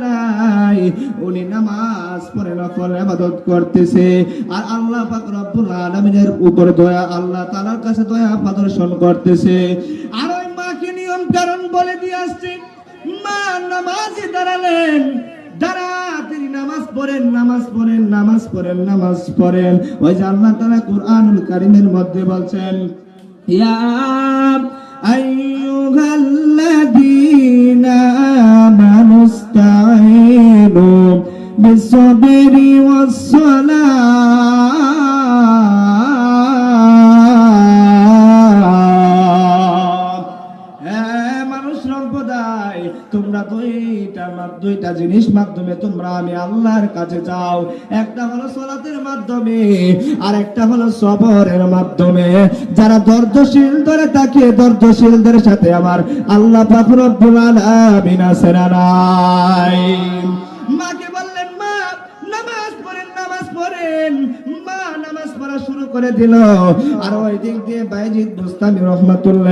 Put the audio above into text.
নাই, উনি নামাজ পড়ে নফল ইবাদত করতেছে, আর আল্লাহ পাক রব্বুল আলামিনের উপর দয়া, আল্লাহ তাআলার কাছে দয়া প্রদর্শন করতেছে। আর ওই মাকে নিয়ম কারণ বলে দিয়ে আসছে, মা নামাজে দাঁড়ালেন, তিনি নামাজ পড়েন, নামাজ পড়েন, নামাজ পড়েন, নামাজ পড়েন। ওই যে আল্লাহ তাআলা কুরআনুল কারীমের মধ্যে বলছেন, ইয়া আইয়ুহাল্লাযীনা আমানুস্তাঈনু বিস-সাবরি ওয়াস-সালাহ। তোমরা দুইটা জিনিস মাধ্যমে তোমরা আমি আল্লাহর কাছে যাও, একটা হলো সালাতের মাধ্যমে, আর একটা হলো সবরের মাধ্যমে। যারা ধৈর্যশীল ধরে থাকে, ধৈর্যশীলদের সাথে আমার আল্লাহ পাক রব্বুল আলামিন আছেন নাই। মাকে বললেন, মা নামাজ পড়েন, নামাজ পড়েন। মা নামাজ পড়া শুরু করে দিল। আর ওই দিক দিয়ে বাইজিদ বুস্তামি রহমাতুল্লাহ